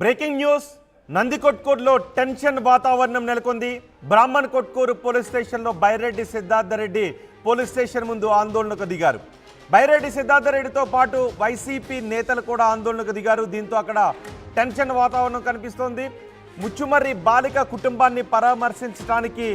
Breaking news నందికొట్కూరులో tension వాతావరణం నెలకొంది. Brahman Kotkur police స్టేషన్లో బైరెడ్డి సిద్ధార్థరెడ్డి పోలీస్ స్టేషన్ ముందు ఆందోళనకు దిగారు. బైరెడ్డి సిద్ధార్థరెడ్డితో పాటు వైసీపీ నేతలు కూడా ఆందోళనకు దిగారు. దీంతో అక్కడ టెన్షన్ వాతావరణం కనిపిస్తోంది. ముచ్చుమర్రి బాలిక కుటుంబాన్ని పరామర్శించడానికి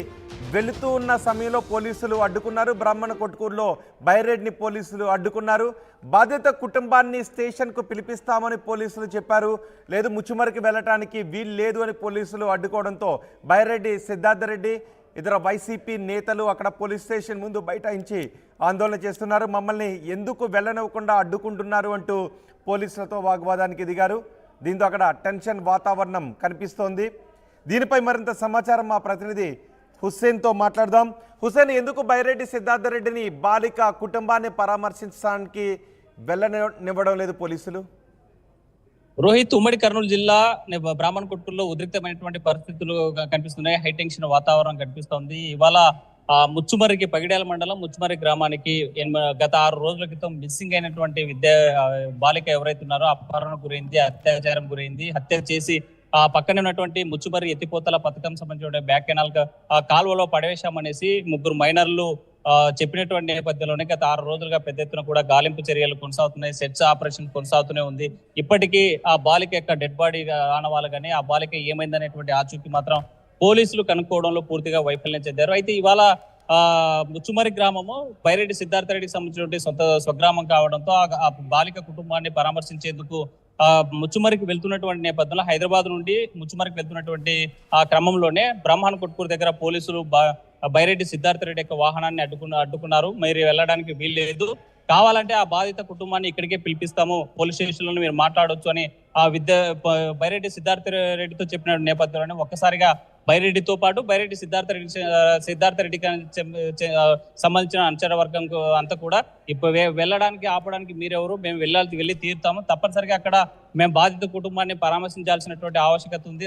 వెళుతూ ఉన్న సమయంలో పోలీసులు అడ్డుకున్నారు. బ్రాహ్మణ కొట్కూరులో బైరెడ్డిని పోలీసులు అడ్డుకున్నారు. బాధిత కుటుంబాన్ని స్టేషన్కు పిలిపిస్తామని పోలీసులు చెప్పారు. లేదు, ముచ్చుమర్రికి వెళ్ళటానికి వీలు లేదు అని పోలీసులు అడ్డుకోవడంతో బైరెడ్డి సిద్ధార్థరెడ్డి ఇతర వైసీపీ నేతలు అక్కడ పోలీస్ స్టేషన్ ముందు బైఠాయించి ఆందోళన చేస్తున్నారు. మమ్మల్ని ఎందుకు వెళ్ళనివ్వకుండా అడ్డుకుంటున్నారు అంటూ పోలీసులతో వాగ్వాదానికి దిగారు. దీంతో అక్కడ టెన్షన్ వాతావరణం కనిపిస్తోంది. దీనిపై మరింత సమాచారం మా ప్రతినిధి హుస్సేన్తో మాట్లాడదాం. హుస్సేన్, ఎందుకు బైరెడ్డి సిద్ధార్థరెడ్డిని బాలిక కుటుంబాన్ని పరామర్శించడానికి వెళ్ళనివ్వడం లేదు పోలీసులు? రోహిత్, ఉమ్మడి కర్నూలు జిల్లా బ్రాహ్మణ్ కొట్కూరులో ఉద్రిక్తమైనటువంటి పరిస్థితులు కనిపిస్తున్నాయి. హై టెన్షన్ వాతావరణం కనిపిస్తోంది. ఇవాళ ముచ్చుమర్రికి పగిడ్యాల మండలం ముచ్చుమర్రి గ్రామానికి గత 6 రోజుల క్రితం మిస్సింగ్ అయినటువంటి బాలిక ఎవరైతే ఉన్నారో అపహరణ గురైంది, అత్యాచారం గురైంది. హత్య చేసి ఆ పక్కనే ఉన్నటువంటి ముచ్చుమర్రి ఎత్తిపోతల పథకం సంబంధించిన బ్యాక్ కెనాల్ కాలువలో పడవేశామనేసి 3 మైనర్లు చెప్పినటువంటి నేపథ్యంలోనే గత 6 రోజులుగా పెద్ద ఎత్తున కూడా గాలింపు చర్యలు కొనసాగుతున్నాయి. సెర్చ్ ఆపరేషన్ కొనసాగుతూనే ఉంది. ఇప్పటికీ ఆ బాలిక యొక్క డెడ్ బాడీ ఆనవాళ్ళు కానీ ఆ బాలిక ఏమైందనేటువంటి ఆచూకీ మాత్రం పోలీసులు కనుక్కోవడంలో పూర్తిగా వైఫల్యం చెందారు. అయితే ఇవాళ ముచ్చుమర్రి గ్రామము బైరెడ్డి సిద్ధార్థరెడ్డికి సంబంధించినటువంటి స్వగ్రామం కావడంతో ఆ బాలిక కుటుంబాన్ని పరామర్శించేందుకు ముచ్చుమర్రికి వెళ్తున్నటువంటి నేపథ్యంలో హైదరాబాద్ నుండి ముచ్చుమర్రికి వెళ్తున్నటువంటి ఆ క్రమంలోనే బ్రాహ్మణ్ కొట్కూరు దగ్గర పోలీసులు బైరెడ్డి సిద్ధార్థరెడ్డి యొక్క వాహనాన్ని అడ్డుకున్నారు. మీరు వెళ్ళడానికి వీల్లేదు, కావాలంటే ఆ బాధిత కుటుంబాన్ని ఇక్కడికే పిలిపిస్తాము, పోలీస్ స్టేషన్ లో మీరు మాట్లాడొచ్చు అని బైరెడ్డి సిద్ధార్థరెడ్డితో చెప్పిన నేపథ్యంలోనే ఒక్కసారిగా బైరెడ్డితో పాటు బైరెడ్డి సిద్ధార్థరెడ్డికి సంబంధించిన అనుచర వర్గం అంతా కూడా ఇప్పుడు వెళ్ళడానికి ఆపడానికి మీరెవరు, మేము వెళ్ళి తీరుతాము, తప్పనిసరిగా అక్కడ మేము బాధిత కుటుంబాన్ని పరామర్శించాల్సినటువంటి ఆవశ్యకత ఉంది.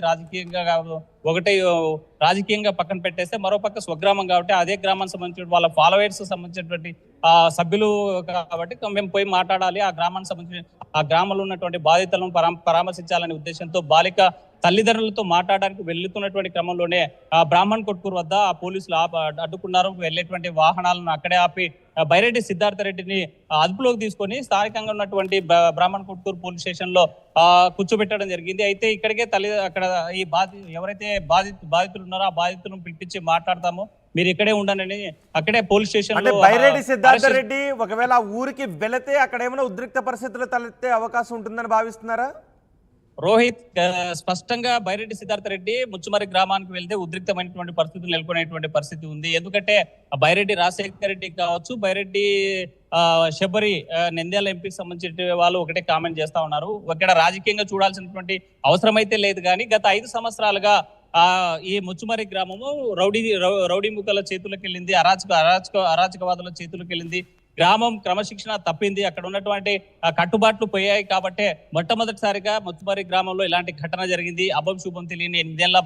రాజకీయంగా పక్కన పెట్టేస్తే మరోపక్క స్వగ్రామం కాబట్టి అదే గ్రామానికి సంబంధించిన వాళ్ళ ఫాలోవర్స్ సంబంధించినటువంటి సభ్యులు కాబట్టి మేము పోయి మాట్లాడాలి, ఆ గ్రామానికి సంబంధించిన ఆ గ్రామంలో ఉన్నటువంటి బాధితులను పరామర్శించాలనే ఉద్దేశంతో బాలిక తల్లిదండ్రులతో మాట్లాడడానికి వెళ్తున్నటువంటి క్రమంలోనే ఆ బ్రాహ్మణ్ కొట్కూరు వద్ద ఆ పోలీసులు అడ్డుకున్నారు. వెళ్లేటువంటి వాహనాలను అక్కడే ఆపి బైరెడ్డి సిద్ధార్థరెడ్డిని అదుపులోకి తీసుకొని స్థానికంగా ఉన్నటువంటి బ్రాహ్మణ్ కొట్కూరు పోలీస్ స్టేషన్ లో కూర్చోబెట్టడం జరిగింది. అయితే ఇక్కడికే అక్కడ ఈ ఎవరైతే బాధితులు ఉన్నారో ఆ బాధితులను పిలిపించి మాట్లాడతాము, మీరు ఇక్కడే ఉండండి అక్కడే పోలీస్ స్టేషన్ లో బైరెడ్డి సిద్ధార్థరెడ్డి ఒకవేళ ఊరికి వెళితే అక్కడ ఏమైనా ఉద్రిక్త పరిస్థితులు తలెత్తే అవకాశం ఉంటుందని భావిస్తున్నారా? రోహిత్, స్పష్టంగా బైరెడ్డి సిద్ధార్థరెడ్డి ముచ్చుమర్రి గ్రామానికి వెళ్తే ఉద్రిక్తమైనటువంటి పరిస్థితులు నెలకొనేటువంటి పరిస్థితి ఉంది. ఎందుకంటే బైరెడ్డి రాజశేఖర రెడ్డి కావచ్చు, బైరెడ్డి శబరి నంద్యాల ఎంపీకి సంబంధించిన వాళ్ళు ఒకటే కామెంట్ చేస్తా ఉన్నారు. ఇక్కడ రాజకీయంగా చూడాల్సినటువంటి అవసరం అయితే లేదు, కానీ గత 5 సంవత్సరాలుగా ఈ ముచ్చుమర్రి గ్రామము రౌడీ ముఖాల చేతులకు వెళ్ళింది, అరాచకవాదుల చేతులకు వెళ్ళింది. గ్రామం క్రమశిక్షణ తప్పింది, అక్కడ ఉన్నటువంటి కట్టుబాట్లు పోయాయి. కాబట్టి మొట్టమొదటిసారిగా ముచ్చుమర్రి గ్రామంలో ఇలాంటి ఘటన జరిగింది. అభం శుభం తెలియని 8 ఏళ్ల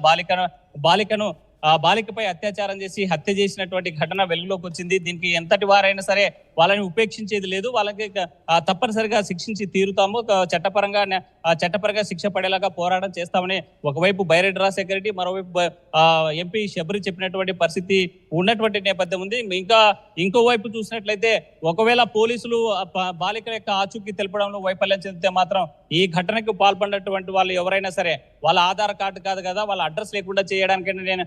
బాలికను బాలికపై అత్యాచారం చేసి హత్య చేసినటువంటి ఘటన వెలుగులోకి వచ్చింది. దీనికి ఎంతటి వారైనా సరే వాళ్ళని ఉపేక్షించేది లేదు, వాళ్ళకి తప్పనిసరిగా శిక్షించి తీరుతాము, చట్టపరంగా శిక్ష పడేలాగా పోరాటం చేస్తామని ఒకవైపు బైరెడ్డి రాజశేఖర రెడ్డి, మరోవైపు ఎంపీ శబరి చెప్పినటువంటి పరిస్థితి ఉన్నటువంటి నేపథ్యం ఉంది. ఇంకోవైపు చూసినట్లయితే ఒకవేళ పోలీసులు బాలికల యొక్క ఆచూకీ తెలపడంలో వైఫల్యం చెందితే మాత్రం ఈ ఘటనకు పాల్పడినటువంటి వాళ్ళు ఎవరైనా సరే వాళ్ళ ఆధార్ కార్డు కాదు కదా, వాళ్ళ అడ్రస్ లేకుండా చేయడానికి నేను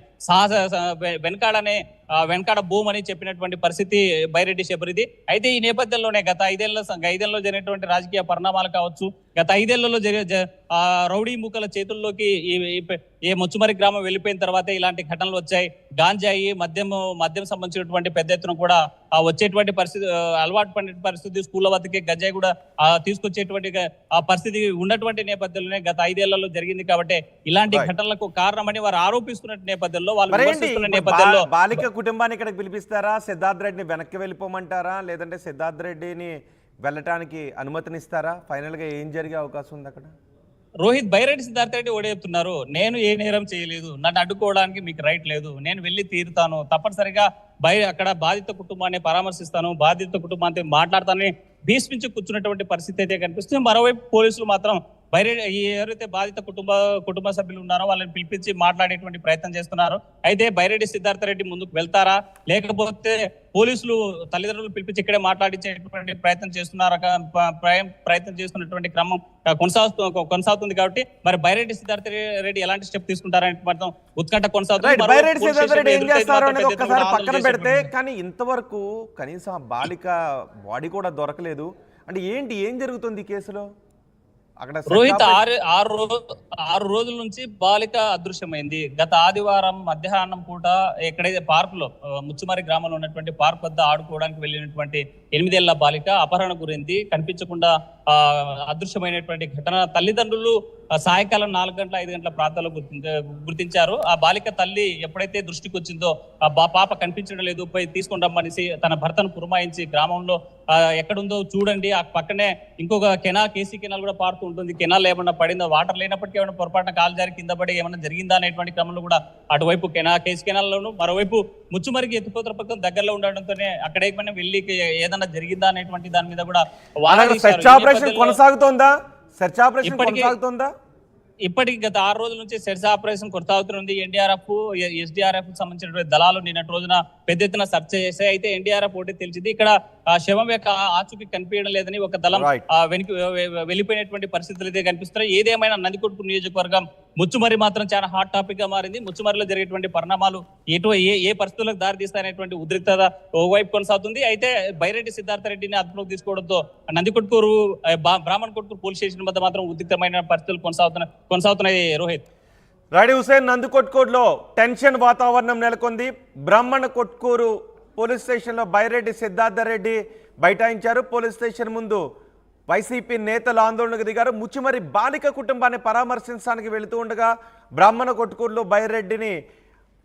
వెనకాడ భూమి అని చెప్పినటువంటి పరిస్థితి బైరెడ్డి శబరిది. అయితే ఈ నేపథ్యంలోనే గత 5 ఏళ్లలో జరిగినటువంటి రాజకీయ పరిణామాలు కావచ్చు, గత 5 ఏళ్లలో రౌడీ మూకల చేతుల్లోకి ఈ ముచ్చుమర్రి గ్రామం వెళ్ళిపోయిన తర్వాత ఇలాంటి ఘటనలు వచ్చాయి. గాంజాయి మద్యం సంబంధించినటువంటి పెద్ద ఎత్తున కూడా వచ్చేటువంటి పరిస్థితి, అలవాటు పడిన పరిస్థితి, స్కూళ్ళ వద్దకి గంజాయి కూడా తీసుకొచ్చేటువంటి ఆ పరిస్థితి ఉన్నటువంటి నేపథ్యంలోనే గత 5 ఏళ్లలో జరిగింది. కాబట్టి ఇలాంటి ఘటనలకు కారణమని వారు ఆరోపిస్తున్న నేపథ్యంలో వాళ్ళు విమర్శిస్తున్న నేపథ్యంలో బాలిక కుటుంబాన్ని ఇక్కడికి పిలిపిస్తారా? సిద్ధార్థ రెడ్డిని వెనక్కి వెళ్ళిపోమంటారా, లేదంటే సిద్ధార్థ రెడ్డిని వెళ్ళటానికి అనుమతినిస్తారా? ఫైనల్ గా ఏం జరిగే అవకాశం ఉంది అక్కడ? రోహిత్, బైరెడ్డి సిద్ధార్థరెడ్డి ఓడే చెప్తున్నారు, నేను ఏ నేరం చేయలేదు, నన్ను అడ్డుకోవడానికి మీకు రైట్ లేదు, నేను వెళ్ళి తీరుతాను, తప్పనిసరిగా అక్కడ బాధిత కుటుంబాన్ని పరామర్శిస్తాను, బాధిత కుటుంబాన్ని మాట్లాడతానని భీష్మించి కూర్చున్నటువంటి పరిస్థితి అయితే కనిపిస్తుంది. మరోవైపు పోలీసులు మాత్రం బైరెడ్డి ఎవరైతే బాధిత కుటుంబ సభ్యులు ఉన్నారో వాళ్ళని పిలిపించి మాట్లాడేటువంటి ప్రయత్నం చేస్తున్నారు. అయితే బైరెడ్డి సిద్ధార్థ రెడ్డి ముందుకు వెళ్తారా, లేకపోతే పోలీసులు తల్లిదండ్రులు పిలిపించి ఇక్కడే మాట్లాడించేటువంటి ప్రయత్నం చేస్తున్నటువంటి క్రమం కొనసాగుతుంది కాబట్టి మరి బైరెడ్డి సిద్ధార్థ రెడ్డి ఎలాంటి స్టెప్ తీసుకుంటారనే మాత్రం ఉత్కంఠ కొనసాగుతుంది. బైరెడ్డి సిద్ధార్థ రెడ్డి ఏం చేస్తారో అనేది ఒక్కసారి పక్కన పెడితే, కానీ ఇంతవరకు కనీసం ఆ బాలిక బాడీ కూడా దొరకలేదు అంటే ఏం జరుగుతుంది ఈ కేసులో? అక్కడ రోహిత్ ఆరు రోజుల నుంచి బాలిక అదృశ్యమైంది. గత ఆదివారం మధ్యాహ్నం పూట ఎక్కడైతే పార్క్ లో ముచ్చుమరి గ్రామంలో ఉన్నటువంటి పార్క్ వద్ద ఆడుకోవడానికి వెళ్ళినటువంటి 8 ఏళ్ల బాలిక అపహరణ గురైంది. కనిపించకుండా అదృశ్యమైనటువంటి ఘటన తల్లిదండ్రులు సాయంకాలం 4 గంటల 5 గంటల ప్రాంతాల్లో గుర్తించారు. ఆ బాలిక తల్లి ఎప్పుడైతే దృష్టికి వచ్చిందో ఆ పాప కనిపించడం లేదు, పోయి తీసుకొని రమ్మనేసి తన భర్తను పురమాయించి గ్రామంలో ఎక్కడుందో చూడండి, ఆ పక్కనే ఇంకొక కేసీ కెనాల్ కూడా పారుతూ ఉంటుంది, కెనాల్ ఏమన్నా పడిందో, వాటర్ లేనప్పటికీ ఏమైనా పొరపాటున కాలు జారి కింద పడి ఏమన్నా జరిగిందా అనేటువంటి క్రమంలో కూడా అటువైపు కేసీ కెనాల్ లోను, మరోవైపు ముచ్చుమరికి ఎత్తిపోతల పక్కన దగ్గరలో ఉండడంతోనే అక్కడ ఏమైనా వెళ్ళి ఏదన్నా జరిగిందా అనేటువంటి దాని మీద కూడా కొనసాగుతోందా? Search operation కొనసాగుతోందా? ఇప్పటికి గత 6 రోజుల నుంచి సెర్చ్ ఆపరేషన్ కొనసాగుతుంది. ఎన్డీఆర్ఎఫ్, ఎస్డీఆర్ఎఫ్ సంబంధించినటువంటి దళాలు నిన్నటి రోజున పెద్ద ఎత్తున సెర్చ్ చేశాయి. అయితే ఎన్డీఆర్ఎఫ్ ఒకటి తెలిసింది, ఇక్కడ శవం యొక్క ఆచూకీ కనిపించడం లేదని ఒక దళం వెనక్కి వెళ్ళిపోయినటువంటి పరిస్థితులు అయితే కనిపిస్తున్నాయి. ఏదేమైనా నందికొట్కూరు నియోజకవర్గం ముచ్చుమరి మాత్రం చాలా హాట్ టాపిక్ గా మారింది. ముచ్చుమరిలో జరిగేటువంటి పరిణామాలు ఏ పరిస్థితులకు దారితీస్తాయనేటువంటి ఉద్రిక్తత ఓవైపు కొనసాగుతుంది. అయితే బైరెడ్డి సిద్ధార్థ రెడ్డిని అదుపులోకి తీసుకోవడంతో నందికొట్కూరు బ్రాహ్మణ్ కొట్కూరు పోలీస్ స్టేషన్ వద్ద మాత్రం ఉద్రిక్తమైన పరిస్థితులు కొనసాగుతున్నాయి. రోహిత్, రెడ్డి హుసేన్, నందికొట్కూరులో టెన్షన్ వాతావరణం నెలకొంది. బ్రాహ్మణ కొట్కూరు పోలీస్ స్టేషన్లో బైరెడ్డి సిద్ధార్థ రెడ్డి బైఠాయించారు. పోలీస్ స్టేషన్ ముందు వైసీపీ నేతలు ఆందోళనకు దిగారు. ముచ్చుమరి బాలిక కుటుంబాన్ని పరామర్శించడానికి వెళుతూ ఉండగా బ్రాహ్మణ కొట్కూరులో బైరెడ్డిని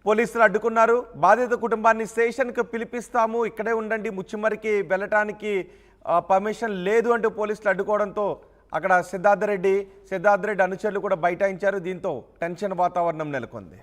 పోలీసులు అడ్డుకున్నారు. బాధిత కుటుంబాన్ని స్టేషన్కి పిలిపిస్తాము, ఇక్కడే ఉండండి, ముచ్చుమరికి వెళ్ళటానికి పర్మిషన్ లేదు అంటూ పోలీసులు అడ్డుకోవడంతో అక్కడ సిద్ధార్థ రెడ్డి అనుచరులు కూడా బైఠాయించారు. దీంతో టెన్షన్ వాతావరణం నెలకొంది.